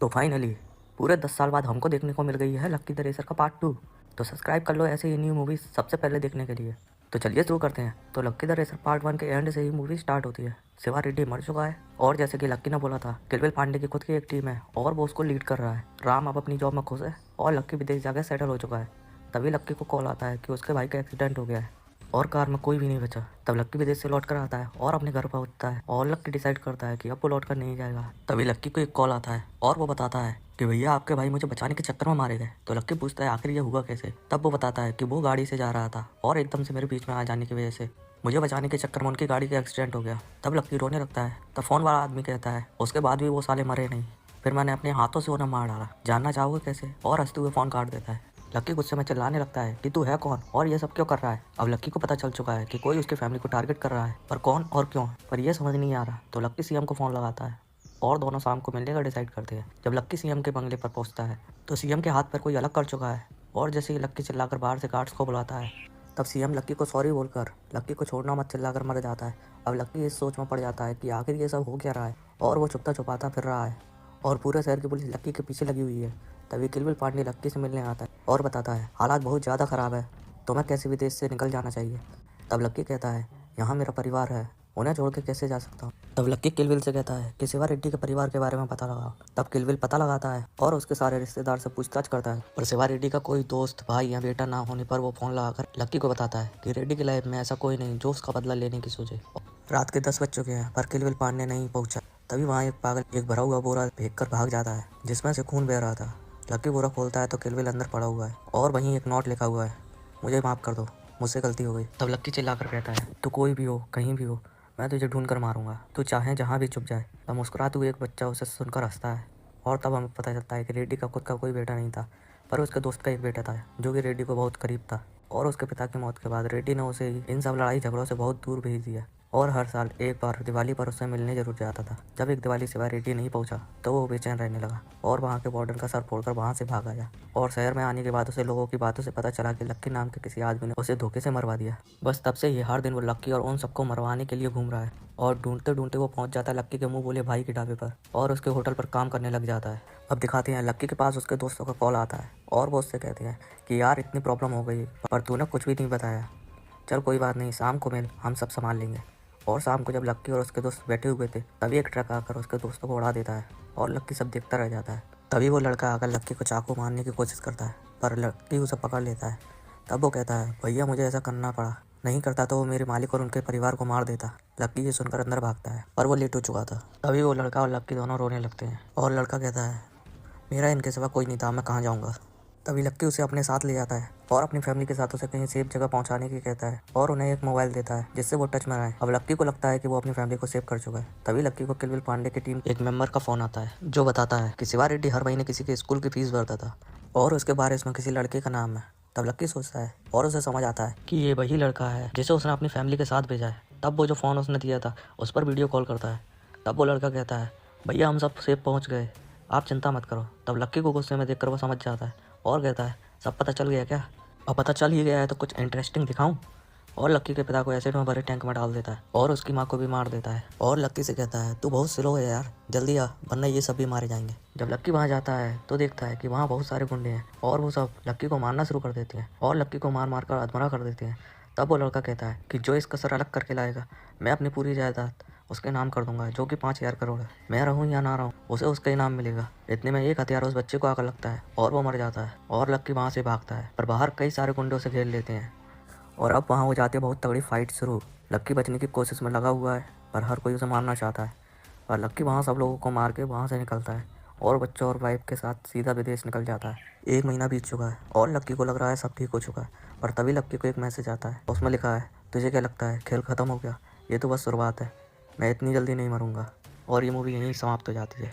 तो फाइनली पूरे 10 साल बाद हमको देखने को मिल गई है लक्की द रेसर का पार्ट 2। तो सब्सक्राइब कर लो ऐसे ही न्यू मूवीज़ सबसे पहले देखने के लिए। तो चलिए शुरू करते हैं। तो लक्की द रेसर पार्ट 1 के एंड से ही मूवी स्टार्ट होती है। शिवा रेड्डी मर चुका है और जैसे कि लक्की ने बोला था, किलविल पांडे की खुद की एक टीम है और वो उसको लीड कर रहा है। राम अब अपनी जॉब में खुश है और लक्की विदेश जाकर सेटल हो चुका है। तभी लक्की को कॉल आता है कि उसके भाई का एक्सीडेंट हो गया है और कार में कोई भी नहीं बचा। तब लक्की विदेश से लौट कर आता है और अपने घर पहुंचता है और लक्की डिसाइड करता है कि अब वो लौट कर नहीं जाएगा। तभी लक्की को एक कॉल आता है और वो बताता है कि भैया आपके भाई मुझे बचाने के चक्कर में मारे गए। तो लक्की पूछता है आखिर ये हुआ कैसे। तब वो बताता है कि वो गाड़ी से जा रहा था और एकदम से मेरे बीच में आ जाने की वजह से मुझे बचाने के चक्कर में उनकी गाड़ी का एक्सीडेंट हो गया। तब लक्की रोने लगता है। तब फोन वाला आदमी कहता है उसके बाद भी वो साले मरे नहीं, फिर मैंने अपने हाथों से उन्हें मार डाला, जानना चाहोगे कैसे। और हंसते हुए फ़ोन काट देता है। लक्की गुस्से में चिल्लाने लगता है कि तू है कौन और ये सब क्यों कर रहा है। अब लक्की को पता चल चुका है कि कोई उसकी फैमिली को टारगेट कर रहा है, पर कौन और क्यों पर यह समझ नहीं आ रहा। तो लक्की सीएम को फ़ोन लगाता है और दोनों शाम को मिलने का डिसाइड करते हैं। जब लक्की सीएम के बंगले पर पहुंचता है तो सीएम के हाथ पर कोई अलग कर चुका है और जैसे ही लक्की चिल्लाकर बाहर से गार्ड्स को बुलाता है, तब सीएम लक्की को सॉरी बोलकर लक्की को छोड़ना मत चिल्लाकर मर जाता है। अब लक्की इस सोच में पड़ जाता है कि आखिर ये सब हो क्या रहा है और वो छुपता छुपाता फिर रहा है और पूरे शहर की पुलिस लक्की के पीछे लगी हुई है। तभी किलविल पांडे लक्की से मिलने आता है और बताता है हालात बहुत ज़्यादा ख़राब है, तुम्हें कैसे भी देश से निकल जाना चाहिए। तब लक्की कहता है यहाँ मेरा परिवार है, उन्हें छोड़ के कैसे जा सकता हूँ। तब लक्की किलविल से कहता है कि शिवा रेड्डी के परिवार के बारे में पता लगाओ। तब किलविल पता लगाता है और उसके सारे रिश्तेदार से पूछताछ करता है, पर शिवा रेड्डी का कोई दोस्त भाई या बेटा ना होने पर वो फ़ोन लगाकर लक्की को बताता है कि रेड्डी की लाइफ में ऐसा कोई नहीं जो उसका बदला लेने की सोचे। रात के 10 बज चुके हैं पर किलविल पांडे नहीं पहुंचा। तभी वहाँ एक पागल एक भरा हुआ बोरा फेंक कर भाग जाता है जिसमें से खून बह रहा था। लक्की बोरा खोलता है तो किलविल अंदर पड़ा हुआ है और वहीं एक नोट लिखा हुआ है, मुझे माफ़ कर दो, मुझसे गलती हो गई। तब लक्की चिल्लाकर कहता है तू कोई भी हो कहीं भी हो, मैं तुझे ढूंढ कर मारूंगा, तू चाहे जहाँ भी छुप जाए। तब मुस्कुराते हुए एक बच्चा उसे सुनकर हंसता है और तब हमें पता चलता है कि रेड्डी का खुद का कोई बेटा नहीं था, पर उसके दोस्त का एक बेटा था जो कि रेड्डी को बहुत करीब था। और उसके पिता की मौत के बाद रेड्डी ने उसे इन सब लड़ाई झगड़ों से बहुत दूर भेज दिया और हर साल एक बार दिवाली पर उससे मिलने जरूर जाता था। जब एक दिवाली सिवाय रेड्डी नहीं पहुंचा तो वो बेचैन रहने लगा और वहाँ के वार्डन का सर फोड़कर वहाँ से भाग आया। और शहर में आने के बाद उसे लोगों की बातों से पता चला कि लक्की नाम के किसी आदमी ने उसे धोखे से मरवा दिया। बस तब से ही हर दिन वो लक्की और उन सबको मरवाने के लिए घूम रहा है और ढूंढते ढूंढते वो पहुंच जाता है लक्की के मुंह बोले भाई के ढाबे पर और उसके होटल पर काम करने लग जाता है। अब दिखाते हैं लक्की के पास उसके दोस्तों का कॉल आता है और वो उससे कहते हैं कि यार इतनी प्रॉब्लम हो गई पर तूने कुछ भी नहीं बताया, चल कोई बात नहीं, शाम को मिल, हम सब संभाल लेंगे। और शाम को जब लक्की और उसके दोस्त बैठे हुए थे तभी एक ट्रक आकर उसके दोस्तों को उड़ा देता है और लक्की सब देखता रह जाता है। तभी वो लड़का आकर लक्की को चाकू मारने की कोशिश करता है पर लक्की उसे पकड़ लेता है। तब वो कहता है भैया मुझे ऐसा करना पड़ा, नहीं करता तो वो मेरे मालिक और उनके परिवार को मार देता। लक्की ये सुनकर अंदर भागता है पर वो लेट हो चुका था। तभी वो लड़का और लक्की दोनों रोने लगते हैं और लड़का कहता है मेरा इनके सिवा कोई नहीं था, मैं कहाँ जाऊँगा। तभी लक्की उसे अपने साथ ले जाता है और अपनी फैमिली के साथ उसे कहीं सेफ जगह पहुंचाने की कहता है और उन्हें एक मोबाइल देता है जिससे वो टच में रहे। अब लक्की को लगता है कि वो अपनी फैमिली को सेव कर चुका है। तभी लक्की को किलविल पांडे की टीम एक मेंबर का फोन आता है जो बताता है कि शिवा रेड्डी हर महीने किसी के स्कूल की फीस भरता था और उसके बारे में किसी लड़के का नाम है। तब लक्की सोचता है और उसे समझ आता है कि ये वही लड़का है जिसे उसने अपनी फैमिली के साथ भेजा है। तब वो जो फ़ोन उसने दिया था उस पर वीडियो कॉल करता है। तब वो लड़का कहता है भैया हम सब सेफ पहुँच गए, आप चिंता मत करो। तब लक्की को गुस्से में देखकर वो समझ जाता है और कहता है सब पता चल गया क्या। अब पता चल ही गया है तो कुछ इंटरेस्टिंग दिखाऊं। और लक्की के पिता को एसिड में भरे टैंक में डाल देता है और उसकी माँ को भी मार देता है और लक्की से कहता है तू बहुत स्लो है यार, जल्दी आ वरना ये सब भी मारे जाएंगे। जब लक्की वहाँ जाता है तो देखता है कि वहाँ बहुत सारे गुंडे हैं और वो सब लक्की को मारना शुरू कर देते हैं और लक्की को मार मार कर अधमरा कर देते हैं। तब वो लड़का कहता है कि जो इसका सर अलग करके लाएगा मैं अपनी पूरी जायदाद उसके नाम कर दूंगा जो कि 5,000 करोड़ है। मैं रहूं या ना रहूं उसे उसका इनाम मिलेगा। इतने में एक हथियार उस बच्चे को आकर लगता है और वो मर जाता है और लक्की वहां से भागता है पर बाहर कई सारे गुंडे उसे घेर लेते हैं और अब वहां हो जाती है बहुत तगड़ी फाइट शुरू। लक्की बचने की कोशिश में लगा हुआ है पर हर कोई उसे मारना चाहता है और लक्की वहाँ सब लोगों को मार के वहाँ से निकलता है और बच्चों और वाइफ के साथ सीधा विदेश निकल जाता है। 1 महीना बीत चुका है और लक्की को लग रहा है सब ठीक हो चुका है, पर तभी लक्की को एक मैसेज आता है। उसमें लिखा है तुझे क्या लगता है खेल ख़त्म हो गया, ये तो बस शुरुआत है, मैं इतनी जल्दी नहीं मरूंगा। और ये मूवी यहीं समाप्त हो जाती है।